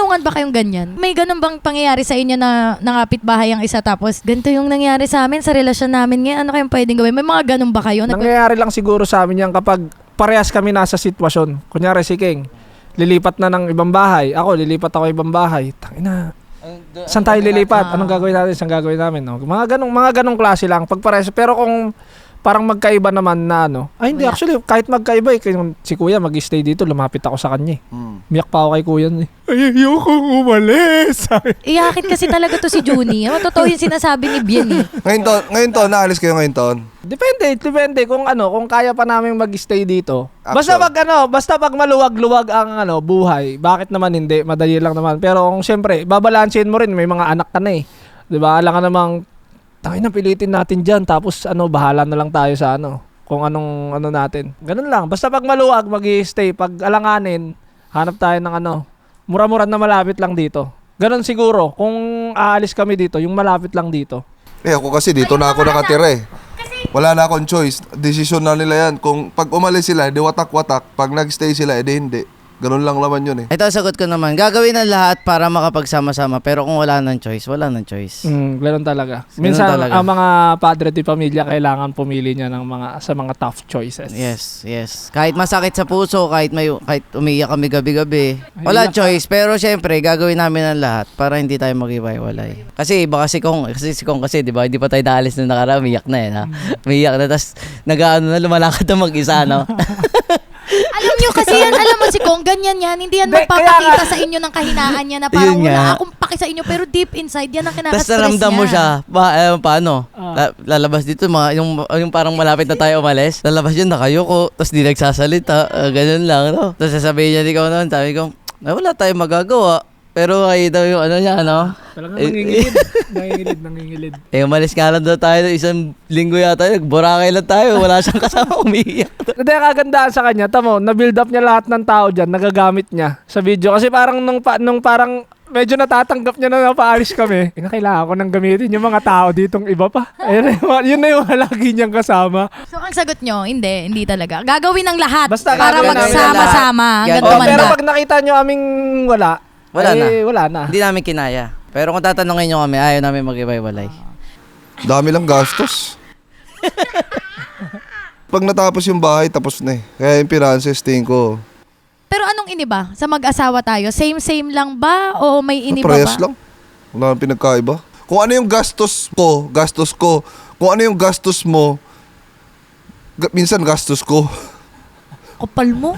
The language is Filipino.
nagtanungan ba kayong ganyan? May ganun bang pangyayari sa inyo na nangapit bahay ang isa tapos ganito yung nangyari sa amin sa relasyon namin ngayon, ano kayong pwedeng gawin? May mga ganun ba kayo? Nangyayari lang siguro sa amin yan kapag parehas kami nasa sitwasyon. Kunyari si King, lilipat na ng ibang bahay. Ako, lilipat ako ibang bahay. Tangina. Saan tayo lilipat? Anong gagawin natin? Saan gagawin namin? No? Mga ganong klase lang. Pag parehas. Pero kung parang magkaiba naman na ano. Ay hindi, actually kahit magkaiba si kuya mag-stay dito, lumapit ako sa kanya. Miyak pa ako kay kuya. Ayokong umalis. Iyakit kasi talaga to si Juni. Totoo yung sinasabi ni Bien eh. Ngayon to, naalis kayo ngayon to? Depende kung kaya pa namin mag-stay dito. Basta pag maluwag-luwag ang buhay, bakit naman hindi? Madali lang naman. Pero kung siyempre, babalansin mo rin, may mga anak ka na eh. 'Di ba? Alam ka namang pilitin natin diyan tapos bahala na lang tayo sa kung anong natin. Ganun lang. Basta pag maluwag, mag-i-stay. Pag alanganin, hanap tayo ng mura-mura na malapit lang dito. Ganun siguro. Kung aalis kami dito, yung malapit lang dito. Ako kasi dito na ako nakatira eh. Wala na akong choice. Desisyon na nila yan. Kung pag umalis sila, di watak-watak. Pag nag-stay sila, edi hindi. Ganun lang naman yun eh. Ito, sagot ko naman. Gagawin ang lahat para makapagsama-sama. Pero kung wala ng choice, wala ng choice. Ganun talaga. Minsan, ang mga padre di pamilya kailangan pumili niya sa mga tough choices. Yes. Kahit masakit sa puso, kahit umiiyak kami gabi-gabi. Wala choice. Pero syempre, gagawin namin ang lahat para hindi tayo mag-iwalay. Kasi iba si Kong kasi, di ba? Hindi pa tayo naalis na nakaraan. Umiiyak na eh. Umiiyak na. Tapos, lumalakad na mag-isa, no? Alam nyo kasi yan, alam mo si Kong, ganyan yan. Hindi yan magpapakita sa inyo ng kahinaan niya na parang wala akong paki sa inyo. Pero deep inside, yan ang kinakastress niya. Tapos naramdam mo siya, paano? Lalabas dito, yung parang malapit na tayo umalis. Lalabas yun, nakayuko. Tapos di nagsasalita. Ganun lang, no? Tapos sasabihin niya, ikaw naman, sabi ko, wala tayong magagawa. Pero ay daw yung niya, no? Talagang nangingilid. Umalis nga lang daw tayo isang linggo yata. Boracay lang tayo. Wala siyang kasama umiiyak. Hindi, kagandaan sa kanya. Tamo, na-build up niya lahat ng tao dyan. Nagagamit niya sa video. Kasi parang nung parang medyo natatanggap niya na napaalis kami. Kailangan ko nang gamitin yung mga tao ditong iba pa. Yun na yung lagi niyang kasama. So, ang sagot nyo, hindi talaga. Gagawin ng lahat Basta para gagawin namin magsama-sama. Hanggang Oh, tumanda. Pero pag nakita niyo aming wala na. Hindi namin kinaya. Pero kung tatanungin nyo kami, ayaw namin mag-iwalay. Dami lang gastos. Pag natapos yung bahay, tapos na eh. Kaya yung finances, tingin ko. Pero anong iniba? Sa mag-asawa tayo, same lang ba? O may iniba Parehas ba? lang. Wala nang pinagkaiba. Kung ano yung gastos ko. Kung ano yung gastos mo, minsan gastos ko. Kapal mo?